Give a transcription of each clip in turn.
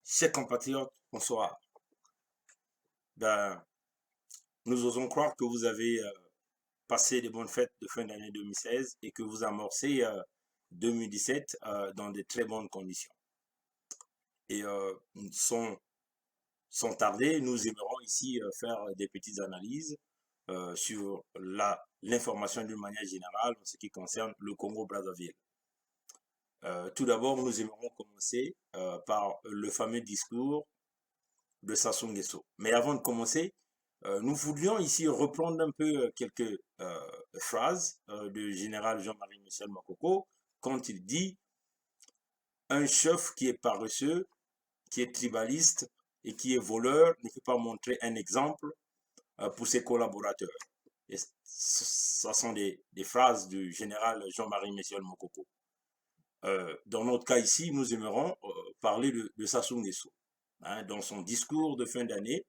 Chers compatriotes, bonsoir. Ben, nous osons croire que vous avez passé de bonnes fêtes de fin d'année 2016 et que vous amorcez 2017 dans de très bonnes conditions. Et sans tarder, nous aimerons ici faire des petites analyses sur l'information d'une manière générale en ce qui concerne le Congo-Brazzaville. Tout d'abord, nous aimerons commencer par le fameux discours de Sassou Nguesso. Mais avant de commencer, nous voulions ici reprendre un peu quelques phrases du général Jean-Marie Michel Makoko quand il dit un chef qui est paresseux, qui est tribaliste et qui est voleur ne peut pas montrer un exemple pour ses collaborateurs. Et ce sont des phrases du général Jean-Marie Michel Makoko. Dans notre cas ici, nous aimerons parler de Sassou Nguesso. Dans son discours de fin d'année,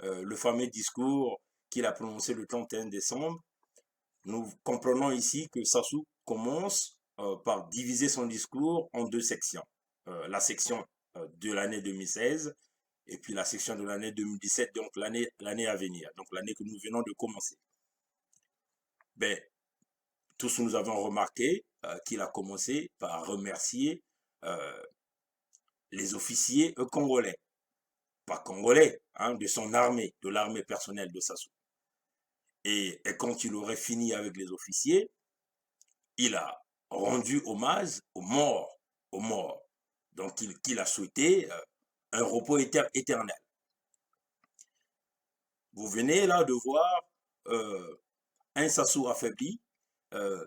le fameux discours qu'il a prononcé le 31 décembre, nous comprenons ici que Sassou commence par diviser son discours en deux sections. La section de l'année 2016 et puis la section de l'année 2017, donc l'année à venir, donc l'année que nous venons de commencer. Ben, tous nous avons remarqué qu'il a commencé par remercier les officiers congolais, pas congolais, de son armée, de l'armée personnelle de Sassou. Et quand il aurait fini avec les officiers, il a rendu hommage aux morts, aux morts. Donc qu'il a souhaité un repos éternel. Vous venez là de voir un Sassou affaibli euh,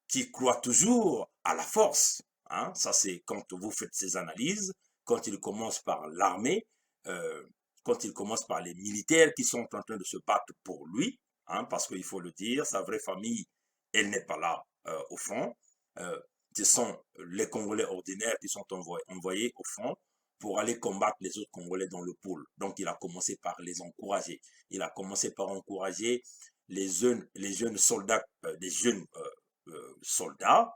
qui croit toujours à la force. Ça, c'est quand vous faites ces analyses, quand il commence par l'armée, quand il commence par les militaires qui sont en train de se battre pour lui, parce qu'il faut le dire, sa vraie famille, elle n'est pas là au fond. Euh, Ce sont les Congolais ordinaires qui sont envoyés au fond pour aller combattre les autres Congolais dans le pôle. Donc, il a commencé par les encourager. Il a commencé par encourager les jeunes soldats, des jeunes soldats,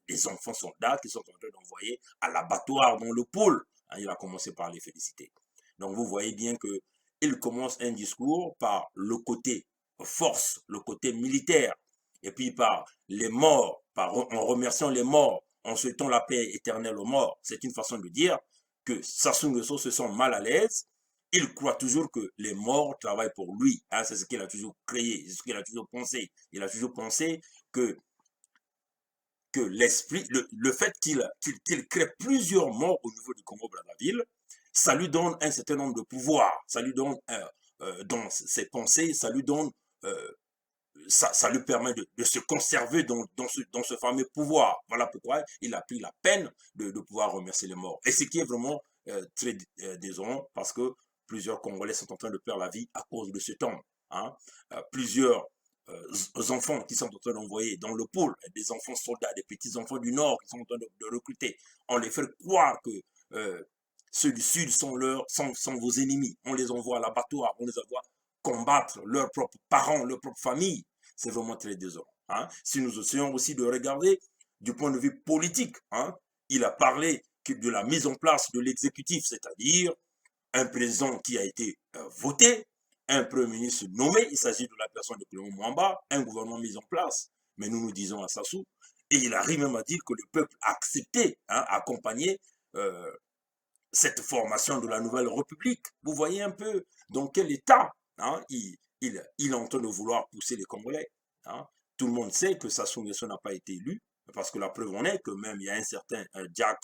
des enfants soldats qui sont en train d'envoyer à l'abattoir dans le pôle. Il a commencé par les féliciter. Donc vous voyez bien que il commence un discours par le côté force, le côté militaire, et puis par les morts, en remerciant les morts, en souhaitant la paix éternelle aux morts. C'est une façon de dire que Sassou Nguesso se sent mal à l'aise. Il croit toujours que les morts travaillent pour lui. C'est ce qu'il a toujours créé, c'est ce qu'il a toujours pensé. Il a toujours pensé que l'esprit, le fait qu'il crée plusieurs morts au niveau du Congo-Brazzaville, ça lui donne un certain nombre de pouvoirs, ça lui donne dans ses pensées, ça lui donne, ça lui permet de se conserver dans ce fameux pouvoir. Voilà pourquoi il a pris la peine de pouvoir remercier les morts. Et ce qui est vraiment très désolant, parce que plusieurs Congolais sont en train de perdre la vie à cause de ce temps. Plusieurs enfants qui sont en train d'envoyer dans le pôle, des enfants soldats, des petits enfants du Nord qui sont en train de recruter. On les fait croire que ceux du Sud sont vos ennemis. On les envoie à l'abattoir, on les envoie combattre leurs propres parents, leurs propres familles. C'est vraiment très désolant. Si nous essayons aussi de regarder du point de vue politique, il a parlé de la mise en place de l'exécutif, c'est-à-dire un président qui a été voté, un premier ministre nommé, il s'agit de la personne de Clément Mwamba, un gouvernement mis en place. Mais nous nous disons à Sassou, et il arrive même à dire que le peuple a accepté, accompagné cette formation de la nouvelle République. Vous voyez un peu dans quel état il est en train de vouloir pousser les Congolais. Tout le monde sait que Sassou Nguesso n'a pas été élu, parce que la preuve en est que même il y a un certain Jack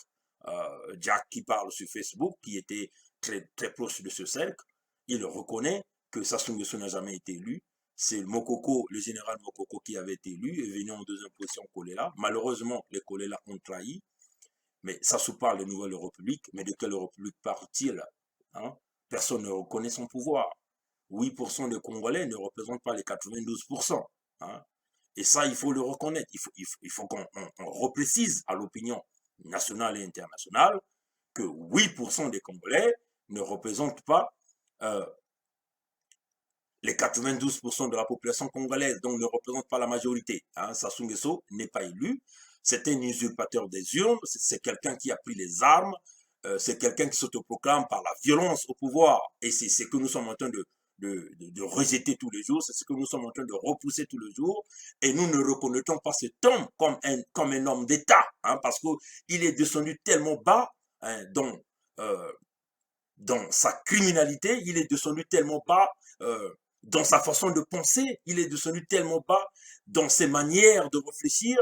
qui parle sur Facebook, qui était très, très proche de ce cercle, il reconnaît que Sassou Nguesso n'a jamais été élu. C'est Mokoko, le général Mokoko qui avait été élu et venu en deuxième position Kolela. Malheureusement, les Kolela ont trahi. Mais ça se parle de nouvelle République, mais de quelle République parle-t-il? Personne ne reconnaît son pouvoir. 8% des Congolais ne représentent pas les 92%. Et ça, il faut le reconnaître. Il faut qu'on reprécise à l'opinion nationale et internationale que 8% des Congolais ne représentent pas les 92% de la population congolaise, donc ne représentent pas la majorité. Sassou Nguesso n'est pas élu. C'est un usurpateur des urnes. C'est quelqu'un qui a pris les armes c'est quelqu'un qui s'autoproclame par la violence au pouvoir. Et c'est ce que nous sommes en train de rejeter tous les jours, c'est ce que nous sommes en train de repousser tous les jours. Et nous ne reconnaissons pas cet homme comme un homme d'État, hein, parce qu'il est descendu tellement bas, hein, dans sa criminalité, il est descendu tellement bas dans sa façon de penser, il est descendu tellement bas dans ses manières de réfléchir,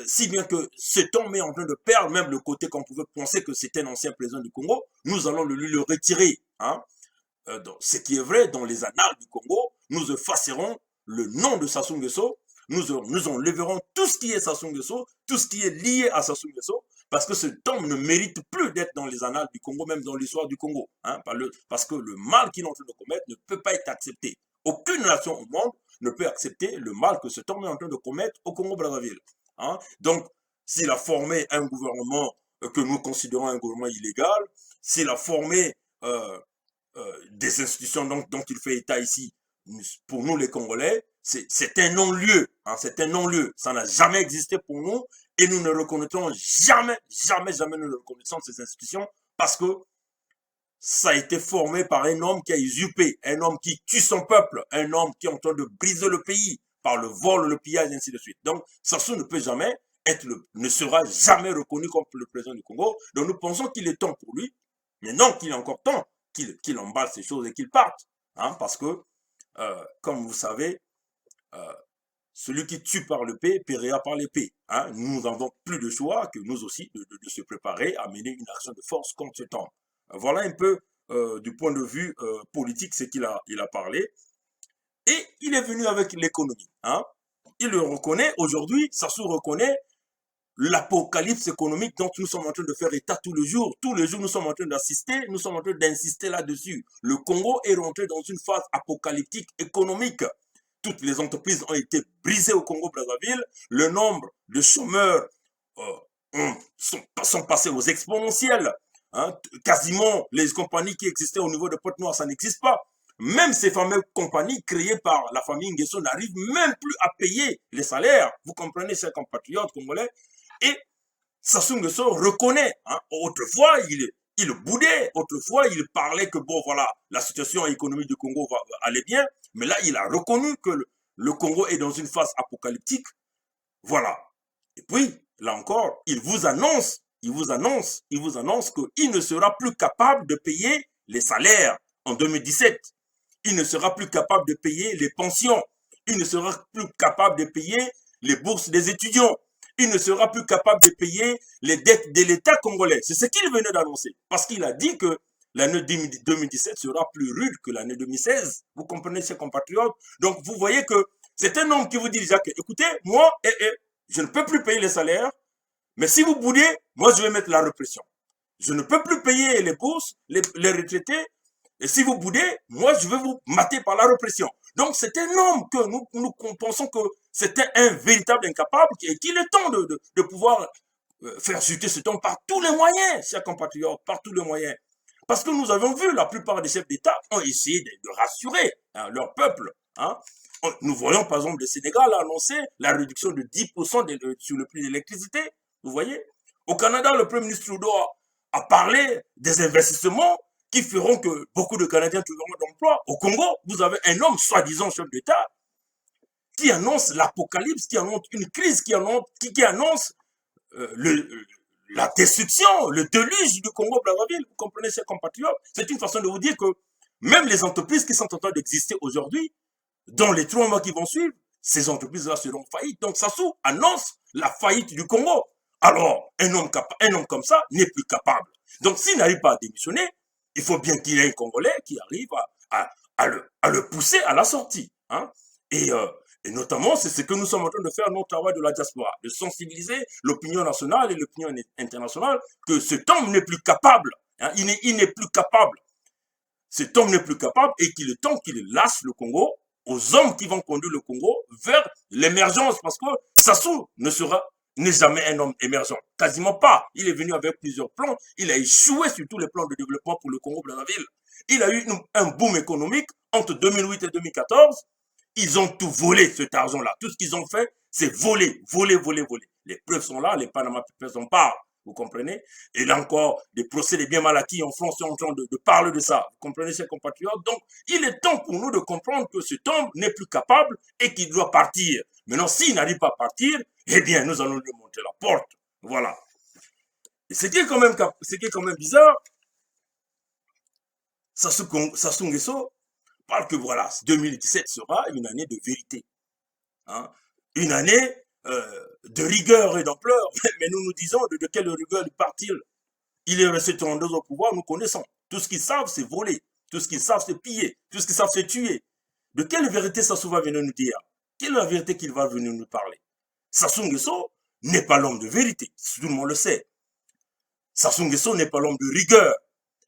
si bien que cet homme est en train de perdre même le côté qu'on pouvait penser que c'était un ancien président du Congo. Nous allons lui le retirer. Hein. Ce qui est vrai, dans les annales du Congo, nous effacerons le nom de Sassou Nguesso, nous enlèverons tout ce qui est Sassou Nguesso, tout ce qui est lié à Sassou Nguesso, parce que cet homme ne mérite plus d'être dans les annales du Congo, même dans l'histoire du Congo. Hein, parce que le mal qu'il est en train de commettre ne peut pas être accepté. Aucune nation au monde ne peut accepter le mal que cet homme est en train de commettre au Congo-Brazzaville. Hein. Donc, s'il a formé un gouvernement que nous considérons un gouvernement illégal, s'il a formé des institutions dont il fait état ici, pour nous les Congolais, c'est un non-lieu. Hein, c'est un non-lieu. Ça n'a jamais existé pour nous et nous ne reconnaîtrons jamais nous ne reconnaissons ces institutions parce que ça a été formé par un homme qui a usurpé, un homme qui tue son peuple, un homme qui est en train de briser le pays par le vol, le pillage, et ainsi de suite. Donc, Sassou ne peut jamais ne sera jamais reconnu comme le président du Congo. Donc, nous pensons qu'il est temps pour lui, mais non, qu'il est encore temps qu'il emballe ces choses et qu'il parte. Hein, parce que, comme vous savez, celui qui tue par l'épée périra par l'épée. Hein. Nous n'avons plus de choix que nous aussi de se préparer à mener une action de force contre ce temps. Voilà un peu du point de vue politique ce qu'il a parlé. Et il est venu avec l'économie. Hein. Il le reconnaît aujourd'hui, Sassou reconnaît l'apocalypse économique dont nous sommes en train de faire état tous les jours. Tous les jours, nous sommes en train d'assister, nous sommes en train d'insister là-dessus. Le Congo est rentré dans une phase apocalyptique économique. Toutes les entreprises ont été brisées au Congo-Brazzaville. Le nombre de chômeurs sont passés aux exponentiels. Hein. Quasiment, les compagnies qui existaient au niveau de Pointe-Noire, ça n'existe pas. Même ces fameuses compagnies créées par la famille Nguesso n'arrivent même plus à payer les salaires. Vous comprenez, chers compatriotes congolais. Et Sassou Nguesso reconnaît. Hein, autrefois, il boudait. Autrefois, il parlait que, bon, voilà, la situation économique du Congo va aller bien. Mais là, il a reconnu que le Congo est dans une phase apocalyptique. Voilà. Et puis, là encore, il vous annonce qu'il ne sera plus capable de payer les salaires en 2017. Il ne sera plus capable de payer les pensions. Il ne sera plus capable de payer les bourses des étudiants. Il ne sera plus capable de payer les dettes de l'État congolais. C'est ce qu'il venait d'annoncer. Parce qu'il a dit que l'année 2017 sera plus rude que l'année 2016. Vous comprenez, ces compatriotes? Donc, vous voyez que c'est un homme qui vous dit déjà que, écoutez, moi, je ne peux plus payer les salaires, mais si vous boudez, moi, je vais mettre la répression. Je ne peux plus payer les bourses, les retraités, et si vous boudez, moi, je vais vous mater par la répression. Donc, c'est un homme que nous pensons que c'était un véritable incapable et qu'il est temps de pouvoir faire chuter cet homme par tous les moyens, chers compatriotes, par tous les moyens. Parce que nous avons vu, la plupart des chefs d'État ont essayé de rassurer leur peuple. Hein. Nous voyons, par exemple, le Sénégal a annoncé la réduction de 10% sur le prix de l'électricité. Vous voyez? Au Canada, le Premier ministre Trudeau a parlé des investissements qui feront que beaucoup de Canadiens trouveront d'emploi. Au Congo, vous avez un homme, soi-disant chef d'État, qui annonce l'apocalypse, qui annonce une crise, qui annonce la destruction, le déluge du Congo-Brazzaville. Vous comprenez, chers compatriotes? C'est une façon de vous dire que même les entreprises qui sont en train d'exister aujourd'hui, dans les 3 mois qui vont suivre, ces entreprises-là seront faillites. Donc Sassou annonce la faillite du Congo. Alors, un homme comme ça n'est plus capable. Donc s'il n'arrive pas à démissionner, il faut bien qu'il y ait un Congolais qui arrive à le pousser à la sortie. Hein. Et notamment, c'est ce que nous sommes en train de faire, notre travail de la diaspora, de sensibiliser l'opinion nationale et l'opinion internationale que cet homme n'est plus capable. Hein. Il n'est plus capable. Cet homme n'est plus capable et qu'il est temps qu'il lâche le Congo aux hommes qui vont conduire le Congo vers l'émergence, parce que Sassou n'est jamais un homme émergent. Quasiment pas. Il est venu avec plusieurs plans. Il a échoué sur tous les plans de développement pour le Congo-Brazzaville. Il a eu un boom économique entre 2008 et 2014. Ils ont tout volé, cet argent-là. Tout ce qu'ils ont fait, c'est voler. Les preuves sont là, les Panama Papers en parlent. Vous comprenez? Et là encore, des procédés bien mal acquis en France sont en train de parler de ça. Vous comprenez, chers compatriotes? Donc, il est temps pour nous de comprendre que cet homme n'est plus capable et qu'il doit partir. Maintenant, s'il n'arrive pas à partir, eh bien, nous allons lui montrer la porte. Voilà. Et ce qui est quand même bizarre, Sassou Nguesso parle que voilà, 2017 sera une année de vérité. Hein? Une année de rigueur et d'ampleur. Mais nous disons de quelle rigueur part-il? Il est resté 32 au pouvoir, nous connaissons. Tout ce qu'ils savent, c'est voler. Tout ce qu'ils savent, c'est piller. Tout ce qu'ils savent, c'est tuer. De quelle vérité Sassou va venir nous dire? Quelle est la vérité qu'il va venir nous parler? Sassou Nguesso n'est pas l'homme de vérité. Tout le monde le sait. Sassou Nguesso n'est pas l'homme de rigueur.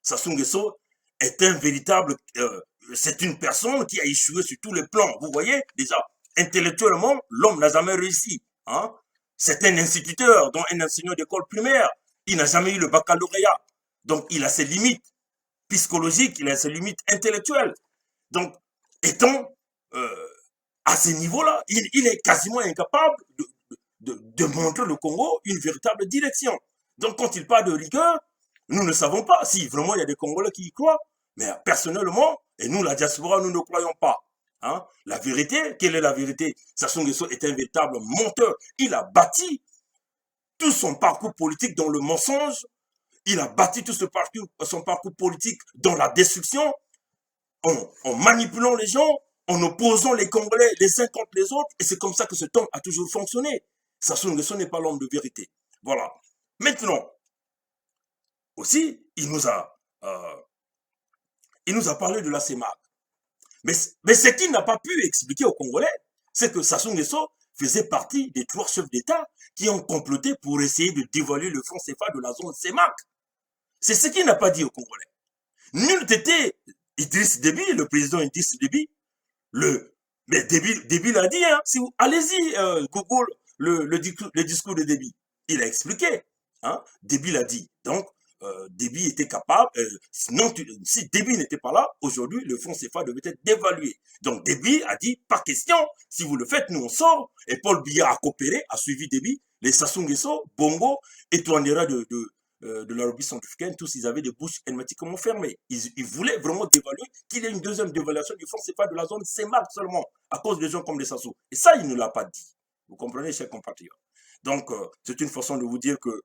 Sassou Nguesso est un véritable... c'est une personne qui a échoué sur tous les plans. Vous voyez, déjà, intellectuellement, l'homme n'a jamais réussi. Hein? C'est un instituteur, dont un enseignant d'école primaire. Il n'a jamais eu le baccalauréat. Donc, il a ses limites psychologiques, il a ses limites intellectuelles. Donc, étant à ce niveau-là, il est quasiment incapable de montrer le Congo une véritable direction. Donc, quand il parle de rigueur, nous ne savons pas si vraiment il y a des Congolais qui y croient. Mais personnellement, et nous, la diaspora, nous ne croyons pas. Hein? La vérité, quelle est la vérité? Sassou Nguesso est un véritable menteur. Il a bâti tout son parcours politique dans le mensonge. Il a bâti tout son parcours politique dans la destruction, en manipulant les gens, en opposant les Congolais les uns contre les autres. Et c'est comme ça que ce temps a toujours fonctionné. Sassou Nguesso n'est pas l'homme de vérité. Voilà. Maintenant, aussi, il nous a parlé de la CEMAC. Mais ce qu'il n'a pas pu expliquer aux Congolais, c'est que Sassou Nguesso faisait partie des 3 chefs d'État qui ont comploté pour essayer de dévaluer le franc CFA de la zone CEMAC. C'est ce qu'il n'a pas dit aux Congolais. Nul n'était Idriss Déby, le président Idriss Déby. Mais Déby l'a dit, hein, si vous allez-y, Google le discours de Déby. Il a expliqué. Hein, Déby l'a dit. Donc, Déby était capable, si Déby n'était pas là, aujourd'hui, le franc CFA devait être dévalué. Donc, Déby a dit, pas question, si vous le faites, nous on sort. Et Paul Biya a coopéré, a suivi Déby, les Sassou Nguesso, Bongo et Touadéra de la lobby centrafricaine, tous ils avaient des bouches hermétiquement fermées. Ils voulaient vraiment dévaluer, qu'il y ait une deuxième dévaluation du franc CFA de la zone CEMAC seulement, à cause des gens comme les Sassou. Et ça, il ne l'a pas dit. Vous comprenez, chers compatriotes? Donc, c'est une façon de vous dire que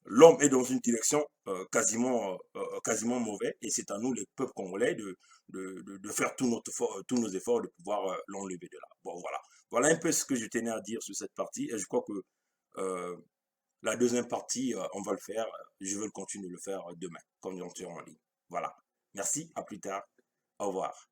l'homme est dans une direction quasiment mauvaise, et c'est à nous, les peuples congolais, de faire tous nos efforts de pouvoir l'enlever de là. Bon, voilà. Voilà un peu ce que je tenais à dire sur cette partie, et je crois que la deuxième partie, on va le faire, je vais continuer de le faire demain, quand on sera en ligne. Voilà. Merci, à plus tard. Au revoir.